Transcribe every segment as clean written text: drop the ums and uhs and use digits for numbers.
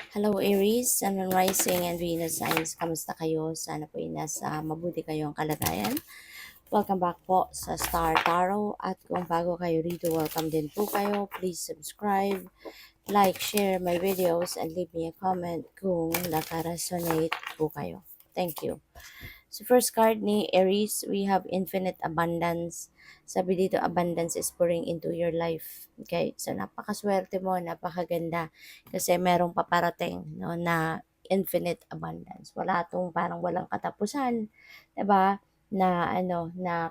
Hello Aries, Sun, Moon Rising, and Venus Signs. Kamusta kayo? Sana po ay nasa mabuti kayong kalagayan. Welcome back po sa Star Tarot. At kung bago kayo rito, welcome din po kayo. Please subscribe, like, share my videos, and leave me a comment kung nakaresonate po kayo. Thank you. So first card ni Aries, we have infinite abundance. Sabi dito, abundance is pouring into your life. Okay? So napakaswerte mo, napakaganda kasi merong paparating no, na infinite abundance. Wala tong parang walang katapusan, 'di ba? Na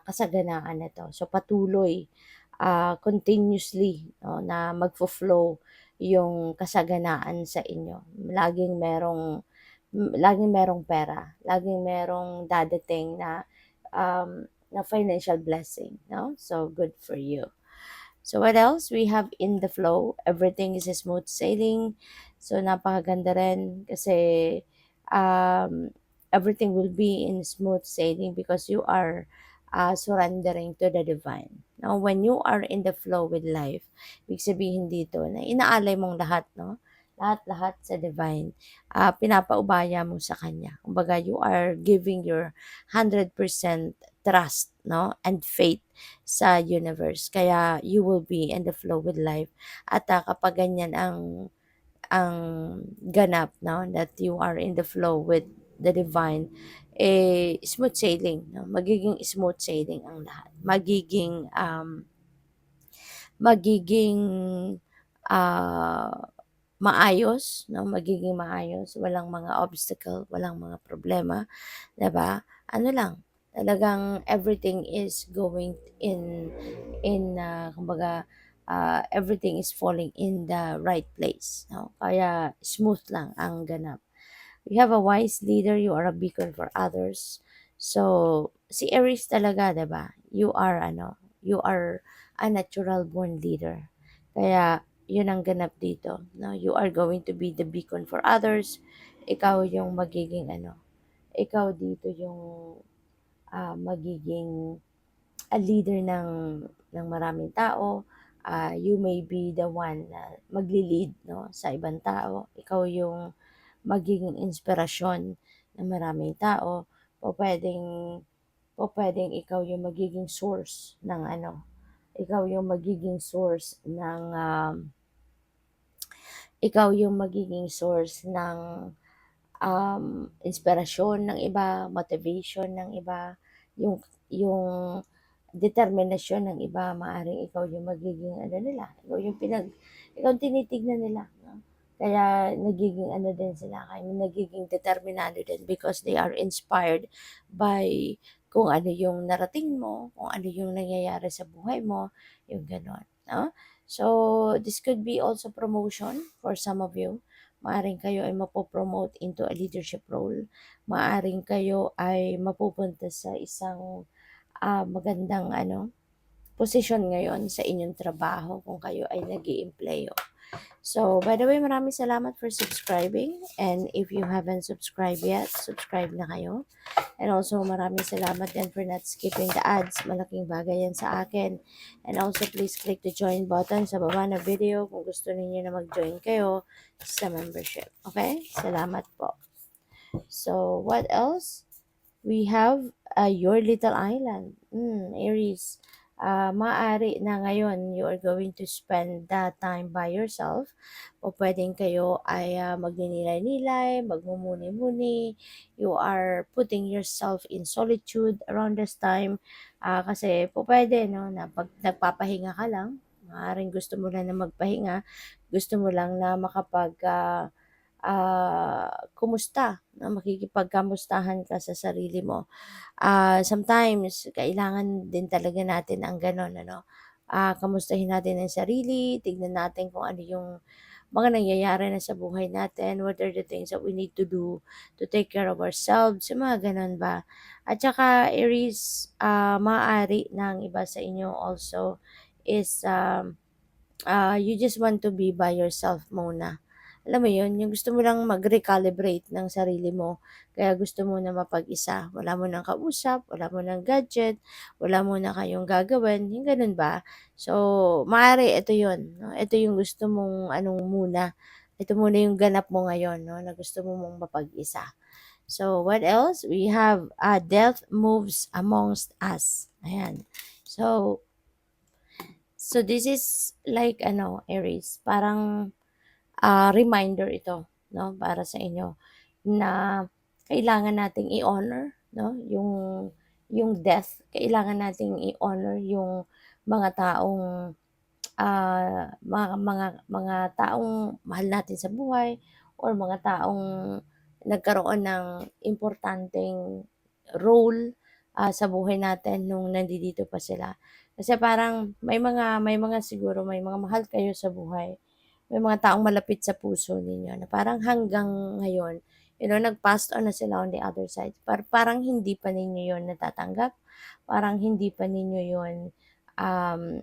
kasaganaan nito. So patuloy continuously no, na magfo-flow yung kasaganaan sa inyo. Laging merong pera, laging merong dadating na financial blessing, no? So good for you. So what else? We have in the flow. Everything is smooth sailing. So napakaganda rin kasi um, everything will be in smooth sailing because you are surrendering to the divine. Now, when you are in the flow with life, ibig sabihin dito na inaalay mong lahat, no? Lahat-lahat sa divine, pinapaubaya mo sa kanya. Kumbaga, you are giving your 100% trust, no? And faith sa universe. Kaya you will be in the flow with life. At kapag ganyan ang ganap, no, that you are in the flow with the divine, smooth sailing, no? Magiging smooth sailing ang lahat. Magiging ah, maayos, no? Magiging maayos, walang mga obstacle, walang mga problema, 'di ba? Ano lang, talagang everything is going in kumbaga everything is falling in the right place, no? Kaya smooth lang ang ganap. You have a wise leader, you are a beacon for others. So, si Aries talaga, 'di ba? You are a natural born leader. Kaya, yun ang ganap dito, no? You are going to be the beacon for others. Ikaw yung magiging ikaw dito yung magiging a leader ng maraming tao. You may be the one na magli-lead, no, sa ibang tao. Ikaw yung magiging inspirasyon ng maraming tao. O pwedeng ikaw yung magiging source ng ikaw yung magiging source ng ikaw yung magiging source ng inspirasyon ng iba, motivation ng iba, yung determinasyon ng iba, maaring ikaw yung magiging nila, ikaw yung tinitignan nila, no? Kaya nagiging din sila, kaya nagiging determinado din because they are inspired by kung ano yung narating mo, kung ano yung nangyayari sa buhay mo, yung gano'n, no? So, this could be also promotion for some of you. Maaring kayo ay mapopromote into a leadership role. Maaring kayo ay mapupunta sa isang magandang posisyon ngayon sa inyong trabaho kung kayo ay nag-iempleyo. So, by the way, maraming salamat for subscribing. And if you haven't subscribed yet, subscribe na kayo. And also, maraming salamat din for not skipping the ads. Malaking bagay yan sa akin. And also, please click the join button sa baba na video kung gusto niyo na mag-join kayo sa membership. Okay? Salamat po. So, what else? We have Your Little Island. Aries. Maaari na ngayon you are going to spend that time by yourself. O pwedeng kayo ay magninilay-nilay, magmumuni-muni. You are putting yourself in solitude around this time. Kasi po pwede, no, na pag nagpapahinga ka lang, maaaring gusto mo lang na magpahinga, gusto mo lang na kumusta, no? Makikipagkamustahan ka sa sarili mo. Sometimes kailangan din talaga natin ang gano'n, kamustahin natin ang sarili, tignan natin kung ano yung mga nangyayari na sa buhay natin, what are the things that we need to do to take care of ourselves, yung mga gano'n ba. At saka Aries, maaari ng iba sa inyo also is you just want to be by yourself muna. Alam mo yun, yung gusto mo lang mag-recalibrate ng sarili mo. Kaya gusto mo na mapag-isa. Wala mo nang kausap, wala mo nang gadget, wala mo na kayong gagawin. Yung ganun ba? So, maaari ito yun. No? Ito yung gusto mong muna Ito muna yung ganap mo ngayon, no, na gusto mo mong mapag-isa. So, what else? We have death moves amongst us. Ayan. So, this is like, Aries, parang reminder ito, no, para sa inyo na kailangan nating i-honor, no, yung death. Kailangan nating i-honor yung mga taong mga taong mahal natin sa buhay or mga taong nagkaroon ng importanteng role sa buhay natin nung nandito pa sila. Kasi parang may mga siguro may mga mahal kayo sa buhay, may mga taong malapit sa puso ninyo na parang hanggang ngayon, nag-passed on na sila on the other side. Parang hindi pa ninyo yon natatanggap, parang hindi pa ninyo yon um,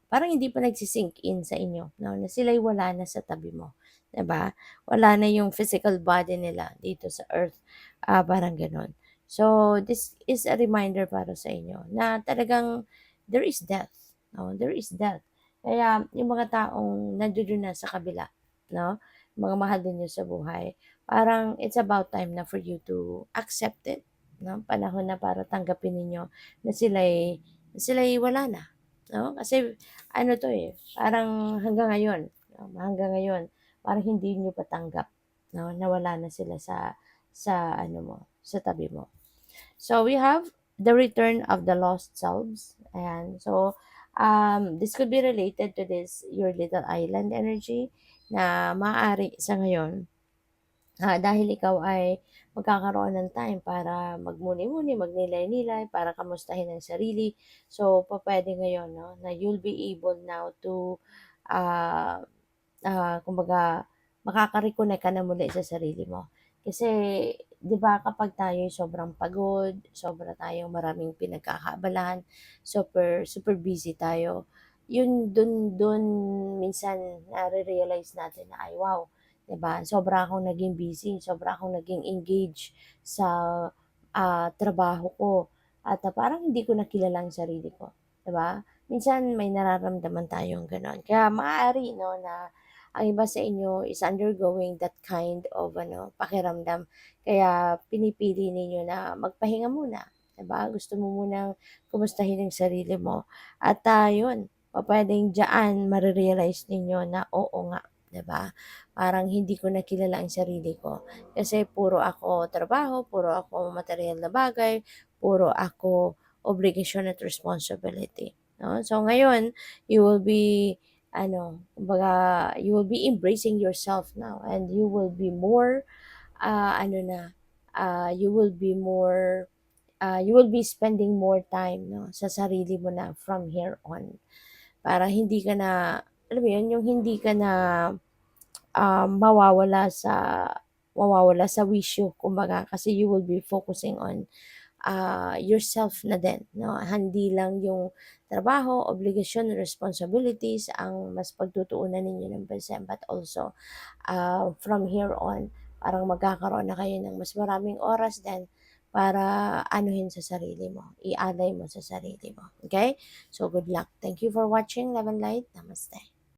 parang hindi pa nagsi-sink in sa inyo, 'no, na sila'y wala na sa tabi mo, 'di ba? Wala na yung physical body nila dito sa earth, parang gano'n. So, this is a reminder para sa inyo na talagang there is death, 'no, there is death. Kaya yung mga taong nandodo'n na sa kabila, 'no, mga mahal din niyo sa buhay, parang it's about time na for you to accept it, 'no? Panahon na para tanggapin ninyo na sila'y wala na, 'no? Kasi ano 'to, parang hanggang ngayon, parang hindi niyo pa tanggap, 'no, na wala na sila sa ano mo, sa tabi mo. So, we have the return of the lost selves. Ayan. So, this could be related to this your little island energy na maaari sa ngayon, dahil ikaw ay magkakaroon ng time para magmuni-muni, magnilay-nilay, para kamustahin ang sarili. So, pupuwede ngayon, 'no, na you'll be able now to, ah, kumbaga makaka-reconnect ka na muli sa sarili mo. Kasi 'di ba kapag tayo'y sobrang pagod, sobra tayong maraming pinagkakaabalahan, super super busy tayo, yun dun minsan nare-realize natin na, "Ay wow, 'di ba, sobra akong naging busy, sobra akong naging engaged sa, trabaho ko at, parang hindi ko na kilala ang sarili ko." 'Di ba? Minsan may nararamdaman tayong gano'n. Kaya maaari 'no na ang iba sa inyo is undergoing that kind of pakiramdam. Kaya pinipili ninyo na magpahinga muna, 'di ba? Gusto mo munang kumustahin ang sarili mo at, yun, pupuwedeng diyaan mare-realize ninyo na, oo nga, 'di ba? Parang hindi ko na kilala ang sarili ko kasi puro ako trabaho, puro ako materyal na bagay, puro ako obligasyon at responsibility, 'no? So ngayon, you will be kumbaga you will be embracing yourself now and you will be more, ano na, you will be more, you will be spending more time 'no, sa sarili mo na from here on. Para hindi ka na, alam mo yun, yung hindi ka na, mawawala sa wisyo kumbaga kasi you will be focusing on yourself na din, 'no? Hindi lang yung trabaho, obligasyon, responsibilities ang mas pagtutuunan ninyo ng pansin, but also, from here on, parang magkakaroon na kayo ng mas maraming oras din para anuhin sa sarili mo, ialay mo sa sarili mo, okay? So, good luck. Thank you for watching. Love and light. Namaste.